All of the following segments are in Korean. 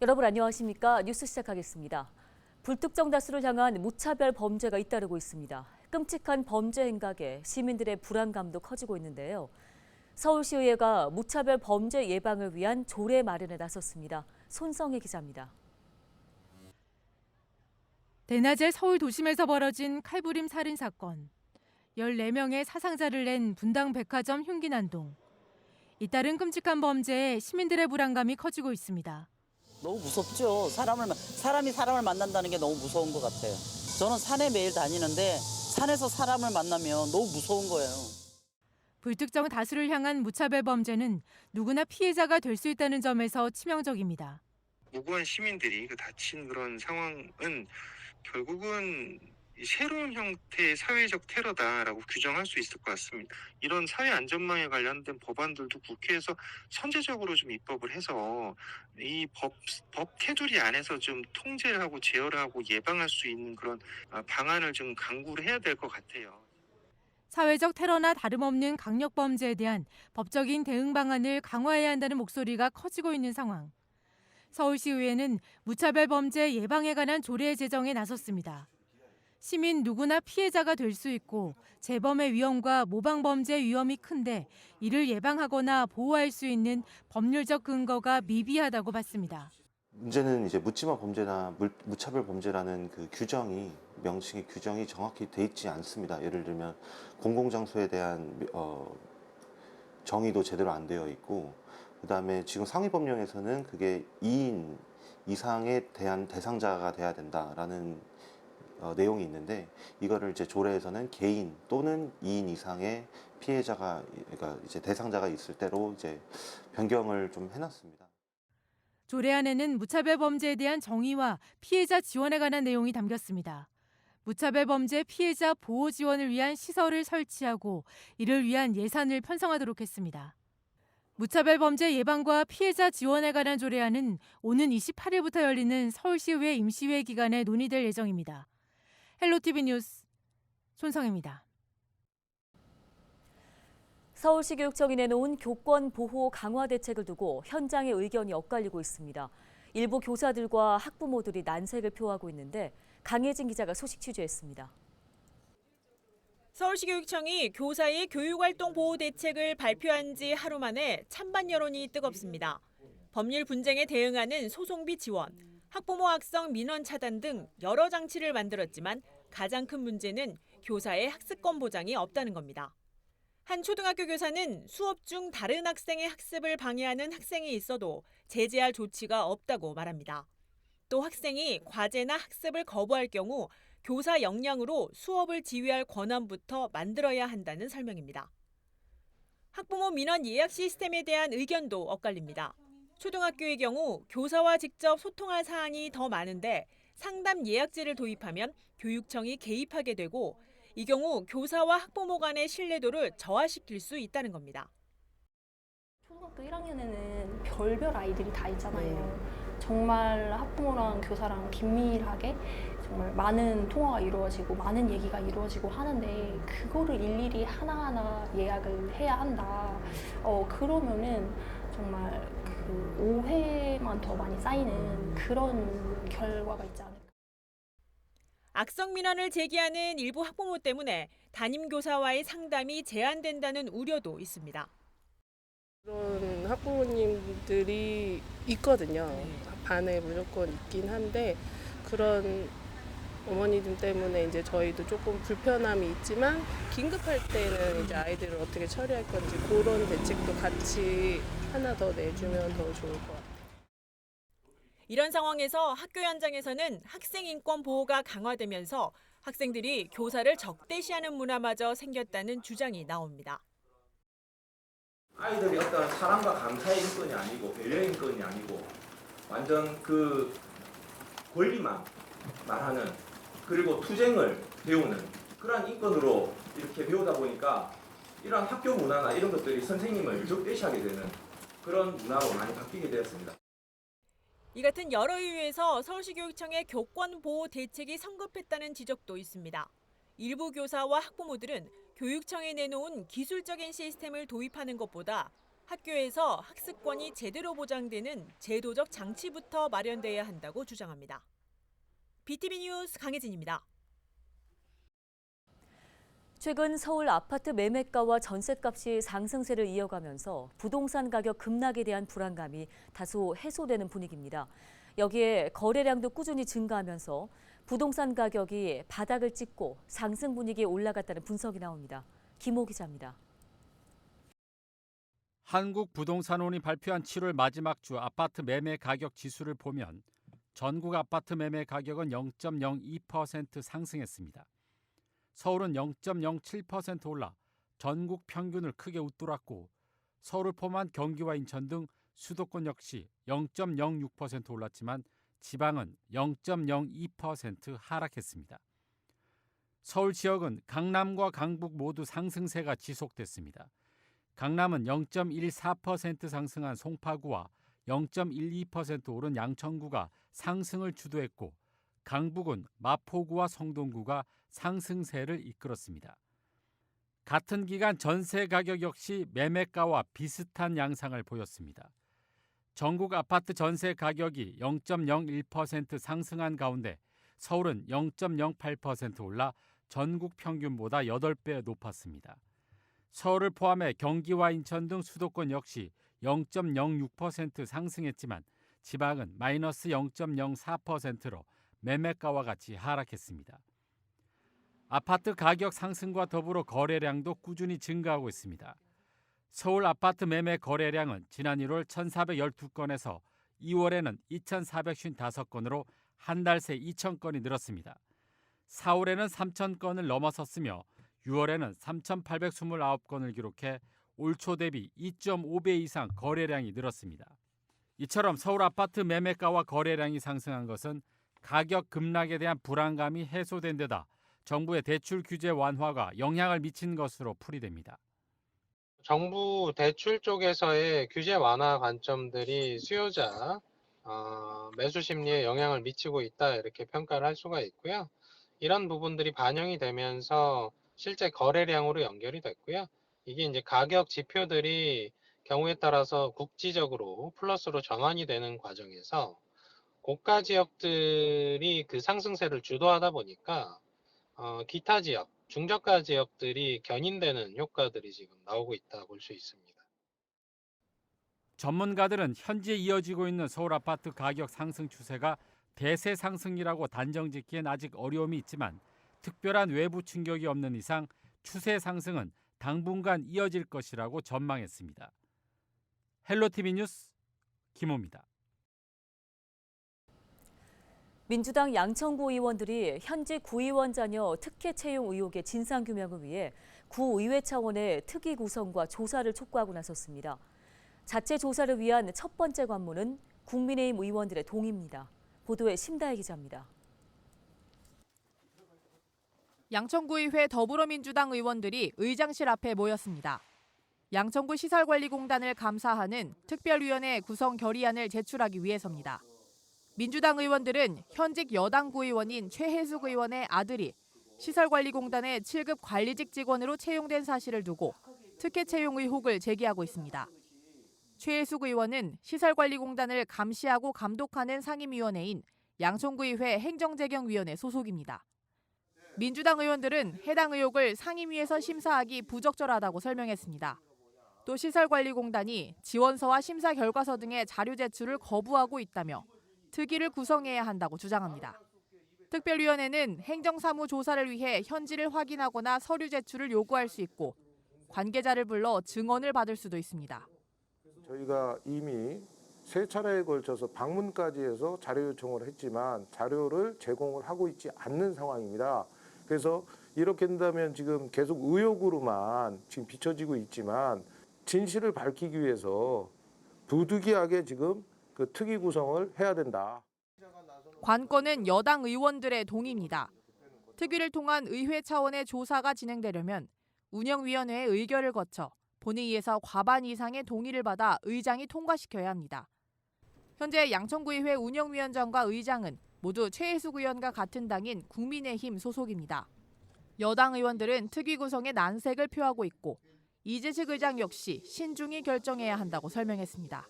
여러분 안녕하십니까? 뉴스 시작하겠습니다. 불특정 다수를 향한 무차별 범죄가 잇따르고 있습니다. 끔찍한 범죄 행각에 시민들의 불안감도 커지고 있는데요. 서울시의회가 무차별 범죄 예방을 위한 조례 마련에 나섰습니다. 손성혜 기자입니다. 대낮에 서울 도심에서 벌어진 칼부림 살인 사건. 14명의 사상자를 낸 분당 백화점 흉기 난동. 잇따른 끔찍한 범죄에 시민들의 불안감이 커지고 있습니다. 너무 무섭죠. 사람이 사람을 만난다는 게 너무 무서운 것 같아요. 저는 산에 매일 다니는데 산에서 사람을 만나면 너무 무서운 거예요. 불특정 다수를 향한 무차별 범죄는 누구나 피해자가 될 수 있다는 점에서 치명적입니다. 무고한 시민들이 다친 그런 상황은 결국은 새로운 형태의 사회적 테러다라고 규정할 수 있을 것 같습니다. 이런 사회 안전망에 관련된 법안들도 국회에서 선제적으로 좀 입법을 해서 이 법 테두리 안에서 좀 통제를 하고 제어를 하고 예방할 수 있는 그런 방안을 좀 강구를 해야 될 것 같아요. 사회적 테러나 다름없는 강력범죄에 대한 법적인 대응 방안을 강화해야 한다는 목소리가 커지고 있는 상황. 서울시의회는 무차별 범죄 예방에 관한 조례 제정에 나섰습니다. 시민 누구나 피해자가 될 수 있고 재범의 위험과 모방범죄 위험이 큰데 이를 예방하거나 보호할 수 있는 법률적 근거가 미비하다고 봤습니다. 문제는 이제 묻지마 범죄나 무차별 범죄라는 그 규정이 명칭의 규정이 정확히 돼 있지 않습니다. 예를 들면 공공장소에 대한 정의도 제대로 안 되어 있고, 그다음에 지금 상위법령에서는 그게 2인 이상에 대한 대상자가 돼야 된다라는 내용이 있는데, 이거를 이제 조례에서는 개인 또는 2인 이상의 피해자가, 그러니까 이제 대상자가 있을 때로 이제 변경을 좀 해놨습니다. 조례안에는 무차별 범죄에 대한 정의와 피해자 지원에 관한 내용이 담겼습니다. 무차별 범죄 피해자 보호 지원을 위한 시설을 설치하고 이를 위한 예산을 편성하도록 했습니다. 무차별 범죄 예방과 피해자 지원에 관한 조례안은 오는 28일부터 열리는 서울시의회 임시회 기간에 논의될 예정입니다. 헬로티비 뉴스 손성혜입니다. 서울시 교육청이 내놓은 교권 보호 강화 대책을 두고 현장의 의견이 엇갈리고 있습니다. 일부 교사들과 학부모들이 난색을 표하고 있는데 강혜진 기자가 소식 취재했습니다. 서울시 교육청이 교사의 교육활동 보호 대책을 발표한 지 하루 만에 찬반 여론이 뜨겁습니다. 법률 분쟁에 대응하는 소송비 지원, 학부모 학성 민원 차단 등 여러 장치를 만들었지만 가장 큰 문제는 교사의 학습권 보장이 없다는 겁니다. 한 초등학교 교사는 수업 중 다른 학생의 학습을 방해하는 학생이 있어도 제재할 조치가 없다고 말합니다. 또 학생이 과제나 학습을 거부할 경우 교사 역량으로 수업을 지휘할 권한부터 만들어야 한다는 설명입니다. 학부모 민원 예약 시스템에 대한 의견도 엇갈립니다. 초등학교의 경우 교사와 직접 소통할 사안이 더 많은데 상담 예약제를 도입하면 교육청이 개입하게 되고 이 경우 교사와 학부모 간의 신뢰도를 저하시킬 수 있다는 겁니다. 초등학교 1학년에는 별별 아이들이 다 있잖아요. 정말 학부모랑 교사랑 긴밀하게 정말 많은 통화가 이루어지고 많은 얘기가 이루어지고 하는데 그거를 일일이 하나하나 예약을 해야 한다. 그러면은 정말 그 오해만 더 많이 쌓이는 그런 결과가 있지 않을까. 악성 민원을 제기하는 일부 학부모 때문에 담임 교사와의 상담이 제한된다는 우려도 있습니다. 그런 학부모님들이 있거든요. 반에 무조건 있긴 한데 그런 어머니들 때문에 이제 저희도 조금 불편함이 있지만 긴급할 때는 이제 아이들을 어떻게 처리할 건지 그런 대책도 같이 하나 더 내주면 더 좋을 것 같아요. 이런 상황에서 학교 현장에서는 학생 인권 보호가 강화되면서 학생들이 교사를 적대시하는 문화마저 생겼다는 주장이 나옵니다. 아이들이 어떤 사랑과 감사의 인권이 아니고 배려의 인권이 아니고 완전 그 권리만 말하는, 그리고 투쟁을 배우는 그러한 인권으로 이렇게 배우다 보니까 이런 학교 문화나 이런 것들이 선생님을 적대시하게 되는 그런 문화로 많이 바뀌게 되었습니다. 이 같은 여러 이유에서 서울시 교육청의 교권 보호 대책이 성급했다는 지적도 있습니다. 일부 교사와 학부모들은 교육청에 내놓은 기술적인 시스템을 도입하는 것보다 학교에서 학습권이 제대로 보장되는 제도적 장치부터 마련돼야 한다고 주장합니다. BTV 뉴스 강혜진입니다. 최근 서울 아파트 매매가와 전셋값이 상승세를 이어가면서 부동산 가격 급락에 대한 불안감이 다소 해소되는 분위기입니다. 여기에 거래량도 꾸준히 증가하면서 부동산 가격이 바닥을 찍고 상승 분위기에 올라갔다는 분석이 나옵니다. 김호 기자입니다. 한국부동산원이 발표한 7월 마지막 주 아파트 매매 가격 지수를 보면 전국 아파트 매매 가격은 0.02% 상승했습니다. 서울은 0.07% 올라 전국 평균을 크게 웃돌았고 서울을 포함한 경기와 인천 등 수도권 역시 0.06% 올랐지만 지방은 0.02% 하락했습니다. 서울 지역은 강남과 강북 모두 상승세가 지속됐습니다. 강남은 0.14% 상승한 송파구와 0.12% 오른 양천구가 상승을 주도했고 강북은 마포구와 성동구가 상승세를 이끌었습니다. 같은 기간 전세 가격 역시 매매가와 비슷한 양상을 보였습니다. 전국 아파트 전세 가격이 0.01% 상승한 가운데 서울은 0.08% 올라 전국 평균보다 8배 높았습니다. 서울을 포함해 경기와 인천 등 수도권 역시 0.06% 상승했지만 지방은 마이너스 0.04%로 매매가와 같이 하락했습니다. 아파트 가격 상승과 더불어 거래량도 꾸준히 증가하고 있습니다. 서울 아파트 매매 거래량은 지난 1월 1,412건에서 2월에는 2,455건으로 한 달 새 2,000건이 늘었습니다. 4월에는 3,000건을 넘어섰으며 6월에는 3,829건을 기록해 올 초 대비 2.5배 이상 거래량이 늘었습니다. 이처럼 서울 아파트 매매가와 거래량이 상승한 것은 가격 급락에 대한 불안감이 해소된 데다 정부의 대출 규제 완화가 영향을 미친 것으로 풀이됩니다. 정부 대출 쪽에서의 규제 완화 관점들이 수요자 매수 심리에 영향을 미치고 있다 이렇게 평가를 할 수가 있고요. 이런 부분들이 반영이 되면서 실제 거래량으로 연결이 됐고요. 이게 이제 가격 지표들이 경우에 따라서 국지적으로 플러스로 전환이 되는 과정에서 고가 지역들이 그 상승세를 주도하다 보니까 기타 지역, 중저가 지역들이 견인되는 효과들이 지금 나오고 있다 볼 수 있습니다. 전문가들은 현재 이어지고 있는 서울 아파트 가격 상승 추세가 대세 상승이라고 단정짓기엔 아직 어려움이 있지만 특별한 외부 충격이 없는 이상 추세 상승은 당분간 이어질 것이라고 전망했습니다. 헬로티비 뉴스 김호입니다. 민주당 양천구 의원들이 현직 구의원 자녀 특혜 채용 의혹의 진상규명을 위해 구의회 차원의 특위 구성과 조사를 촉구하고 나섰습니다. 자체 조사를 위한 첫 번째 관문은 국민의힘 의원들의 동의입니다. 보도에 심다혜 기자입니다. 양천구의회 더불어민주당 의원들이 의장실 앞에 모였습니다. 양천구 시설관리공단을 감사하는 특별위원회 구성 결의안을 제출하기 위해서입니다. 민주당 의원들은 현직 여당 구의원인 최혜숙 의원의 아들이 시설관리공단의 7급 관리직 직원으로 채용된 사실을 두고 특혜 채용 의혹을 제기하고 있습니다. 최혜숙 의원은 시설관리공단을 감시하고 감독하는 상임위원회인 양천구의회 행정재경위원회 소속입니다. 민주당 의원들은 해당 의혹을 상임위에서 심사하기 부적절하다고 설명했습니다. 또 시설관리공단이 지원서와 심사 결과서 등의 자료 제출을 거부하고 있다며 특위를 구성해야 한다고 주장합니다. 특별위원회는 행정사무 조사를 위해 현지를 확인하거나 서류 제출을 요구할 수 있고 관계자를 불러 증언을 받을 수도 있습니다. 저희가 이미 3차례에 걸쳐서 방문까지 해서 자료 요청을 했지만 자료를 제공을 하고 있지 않는 상황입니다. 그래서 이렇게 된다면 지금 계속 의혹으로만 지금 비춰지고 있지만 진실을 밝히기 위해서 부득이하게 지금 그 특위 구성을 해야 된다. 관건은 여당 의원들의 동의입니다. 특위를 통한 의회 차원의 조사가 진행되려면 운영위원회의 의결을 거쳐 본회의에서 과반 이상의 동의를 받아 의장이 통과시켜야 합니다. 현재 양천구의회 운영위원장과 의장은 모두 최혜숙 의원과 같은 당인 국민의힘 소속입니다. 여당 의원들은 특위 구성에 난색을 표하고 있고 이재식 의장 역시 신중히 결정해야 한다고 설명했습니다.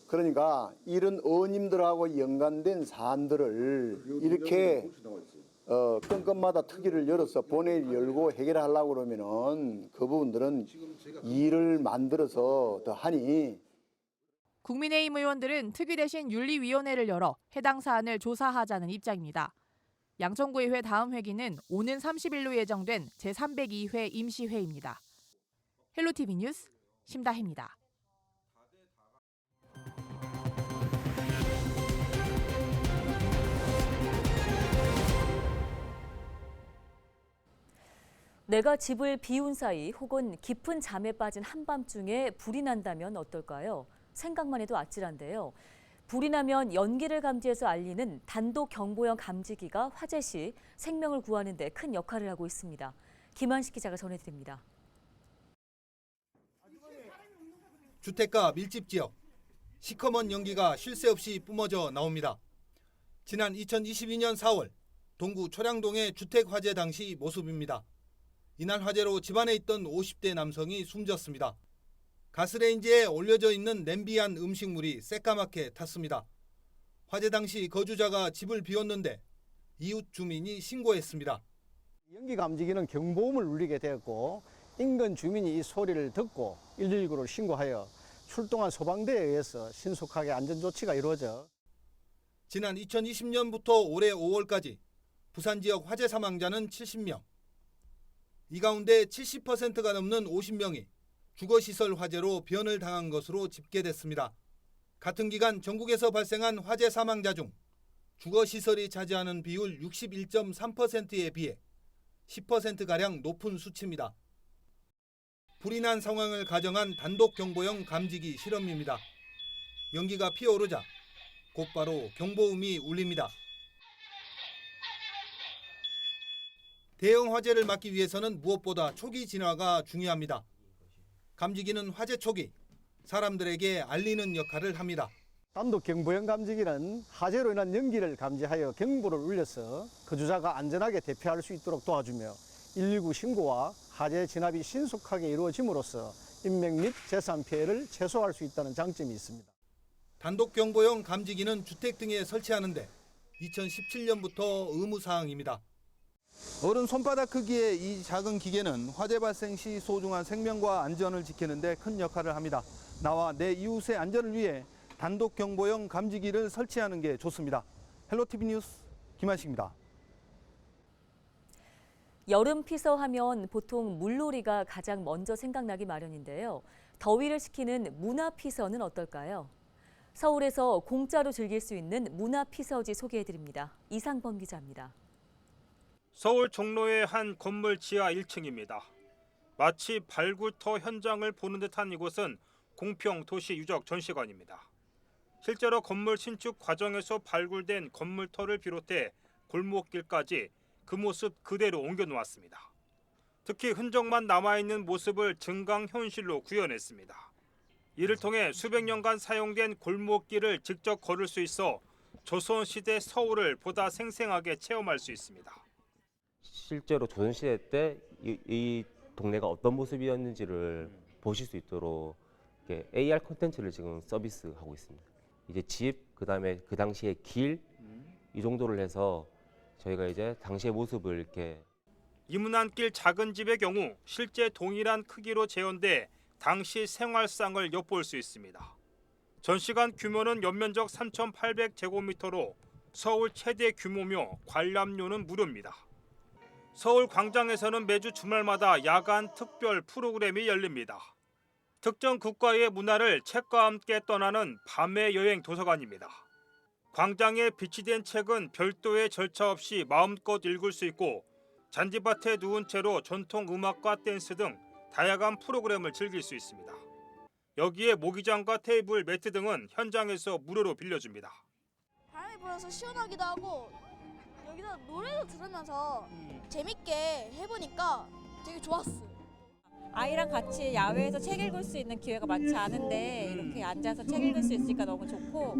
그러니까 이런 의원님들하고 연관된 사안들을 이렇게 건건마다 특위를 열어서 본회의를 열고 해결하려고 그러면은 그 부분들은 일을 만들어서 더 하니. 국민의힘 의원들은 특위 대신 윤리위원회를 열어 해당 사안을 조사하자는 입장입니다. 양천구의회 다음 회기는 오는 30일로 예정된 제302회 임시회입니다. 헬로티비 뉴스 심다혜입니다. 내가 집을 비운 사이 혹은 깊은 잠에 빠진 한밤중에 불이 난다면 어떨까요? 생각만 해도 아찔한데요. 불이 나면 연기를 감지해서 알리는 단독 경보형 감지기가 화재 시 생명을 구하는 데 큰 역할을 하고 있습니다. 김한식 기자가 전해드립니다. 주택가 밀집 지역, 시커먼 연기가 쉴 새 없이 뿜어져 나옵니다. 지난 2022년 4월 동구 초량동의 주택 화재 당시 모습입니다. 이날 화재로 집안에 있던 50대 남성이 숨졌습니다. 가스레인지에 올려져 있는 냄비한 음식물이 새까맣게 탔습니다. 화재 당시 거주자가 집을 비웠는데 이웃 주민이 신고했습니다. 연기 감지기는 경보음을 울리게 되었고 인근 주민이 이 소리를 듣고 119를 신고하여 출동한 소방대에 의해서 신속하게 안전조치가 이루어져. 지난 2020년부터 올해 5월까지 부산 지역 화재 사망자는 70명. 이 가운데 70%가 넘는 50명이 주거시설 화재로 변을 당한 것으로 집계됐습니다. 같은 기간 전국에서 발생한 화재 사망자 중 주거시설이 차지하는 비율 61.3%에 비해 10%가량 높은 수치입니다. 불이 난 상황을 가정한 단독 경보형 감지기 실험입니다. 연기가 피어오르자 곧바로 경보음이 울립니다. 대형 화재를 막기 위해서는 무엇보다 초기 진화가 중요합니다. 감지기는 화재 초기 사람들에게 알리는 역할을 합니다. 단독 경보형 감지기는 화재로 인한 연기를 감지하여 경보를 울려서 거주자가 안전하게 대피할 수 있도록 도와주며 119 신고와 화재 진압이 신속하게 이루어짐으로써 인명 및 재산 피해를 최소화할 수 있다는 장점이 있습니다. 단독 경보형 감지기는 주택 등에 설치하는데 2017년부터 의무사항입니다. 어른 손바닥 크기의 이 작은 기계는 화재 발생 시 소중한 생명과 안전을 지키는 데 큰 역할을 합니다. 나와 내 이웃의 안전을 위해 단독 경보형 감지기를 설치하는 게 좋습니다. 헬로티비 뉴스 김한식입니다. 여름 피서하면 보통 물놀이가 가장 먼저 생각나기 마련인데요. 더위를 식히는 문화 피서는 어떨까요? 서울에서 공짜로 즐길 수 있는 문화 피서지 소개해드립니다. 이상범 기자입니다. 서울 종로의 한 건물 지하 1층입니다. 마치 발굴터 현장을 보는 듯한 이곳은 공평 도시 유적 전시관입니다. 실제로 건물 신축 과정에서 발굴된 건물터를 비롯해 골목길까지 그 모습 그대로 옮겨놓았습니다. 특히 흔적만 남아있는 모습을 증강현실로 구현했습니다. 이를 통해 수백 년간 사용된 골목길을 직접 걸을 수 있어 조선시대 서울을 보다 생생하게 체험할 수 있습니다. 실제로 조선시대 때 이 동네가 어떤 모습이었는지를 보실 수 있도록 이렇게 AR 콘텐츠를 지금 서비스하고 있습니다. 이제 집, 그다음에 그 당시의 길, 이 정도를 해서 저희가 이제 당시의 모습을 이렇게 이문안길 작은 집의 경우 실제 동일한 크기로 재현돼 당시 생활상을 엿볼 수 있습니다. 전시관 규모는 연면적 3,800제곱미터로 서울 최대 규모며 관람료는 무료입니다. 서울 광장에서는 매주 주말마다 야간 특별 프로그램이 열립니다. 특정 국가의 문화를 책과 함께 떠나는 밤의 여행 도서관입니다. 광장에 비치된 책은 별도의 절차 없이 마음껏 읽을 수 있고 잔디밭에 누운 채로 전통 음악과 댄스 등 다양한 프로그램을 즐길 수 있습니다. 여기에 모기장과 테이블, 매트 등은 현장에서 무료로 빌려줍니다. 바람이 불어서 시원하기도 하고 여기서 노래도 들으면서 재밌게 해보니까 되게 좋았어요. 아이랑 같이 야외에서 책 읽을 수 있는 기회가 많지 않은데 이렇게 앉아서 책 읽을 수 있으니까 너무 좋고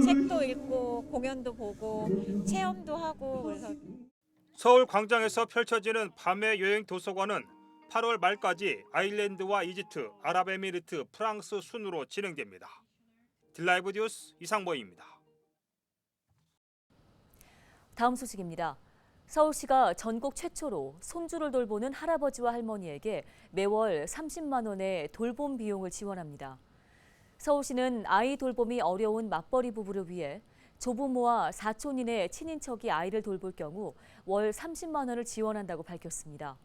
책도 읽고 공연도 보고 체험도 하고 그래서 서울 광장에서 펼쳐지는 밤의 여행 도서관은 8월 말까지 아일랜드와 이집트, 아랍에미리트, 프랑스 순으로 진행됩니다. 딜라이브 뉴스 이상보입니다. 다음 소식입니다. 서울시가 전국 최초로 손주를 돌보는 할아버지와 할머니에게 매월 30만 원의 돌봄 비용을 지원합니다. 서울시는 아이 돌봄이 어려운 맞벌이 부부를 위해 조부모와 사촌인의 친인척이 아이를 돌볼 경우 월 30만 원을 지원한다고 밝혔습니다.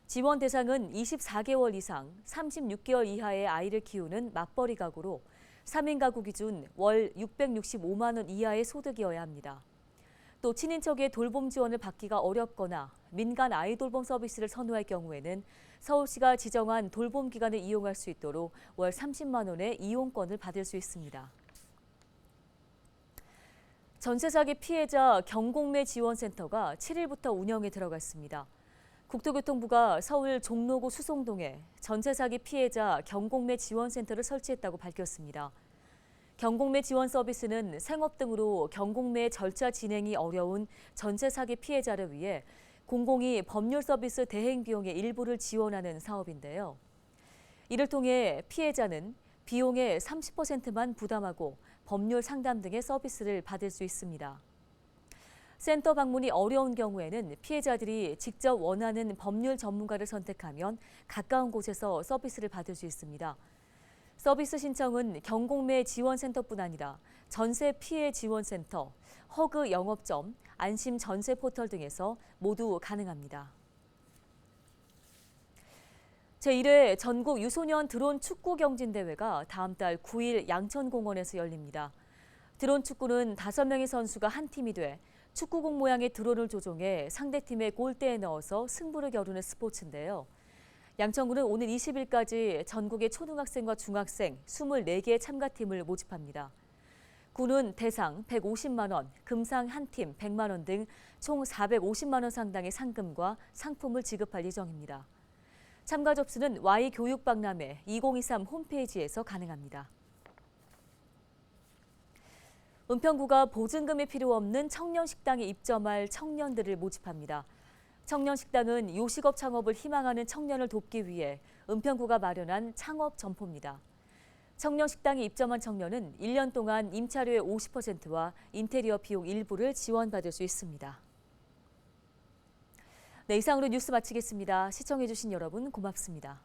지원 대상은 24개월 이상 36개월 이하의 아이를 키우는 맞벌이 가구로 3인 가구 기준 월 665만 원 이하의 소득이어야 합니다. 또 친인척의 돌봄 지원을 받기가 어렵거나 민간 아이 돌봄 서비스를 선호할 경우에는 서울시가 지정한 돌봄 기관을 이용할 수 있도록 월 30만 원의 이용권을 받을 수 있습니다. 전세 사기 피해자 경공매 지원센터가 7일부터 운영에 들어갔습니다. 국토교통부가 서울 종로구 수송동에 전세 사기 피해자 경공매 지원센터를 설치했다고 밝혔습니다. 경공매 지원 서비스는 생업 등으로 경공매 절차 진행이 어려운 전세 사기 피해자를 위해 공공이 법률 서비스 대행 비용의 일부를 지원하는 사업인데요. 이를 통해 피해자는 비용의 30%만 부담하고 법률 상담 등의 서비스를 받을 수 있습니다. 센터 방문이 어려운 경우에는 피해자들이 직접 원하는 법률 전문가를 선택하면 가까운 곳에서 서비스를 받을 수 있습니다. 서비스 신청은 경공매 지원센터뿐 아니라 전세 피해 지원센터, 허그 영업점, 안심 전세 포털 등에서 모두 가능합니다. 제1회 전국 유소년 드론 축구 경진대회가 다음 달 9일 양천공원에서 열립니다. 드론 축구는 5명의 선수가 한 팀이 돼 축구공 모양의 드론을 조종해 상대팀의 골대에 넣어서 승부를 겨루는 스포츠인데요. 양천구는 오늘 20일까지 전국의 초등학생과 중학생 24개의 참가팀을 모집합니다. 구는 대상 150만 원, 금상 한 팀 100만 원 등 총 450만 원 상당의 상금과 상품을 지급할 예정입니다. 참가 접수는 Y교육박람회 2023 홈페이지에서 가능합니다. 은평구가 보증금이 필요 없는 청년식당에 입점할 청년들을 모집합니다. 청년식당은 요식업 창업을 희망하는 청년을 돕기 위해 은평구가 마련한 창업 점포입니다. 청년식당에 입점한 청년은 1년 동안 임차료의 50%와 인테리어 비용 일부를 지원받을 수 있습니다. 네, 이상으로 뉴스 마치겠습니다. 시청해주신 여러분 고맙습니다.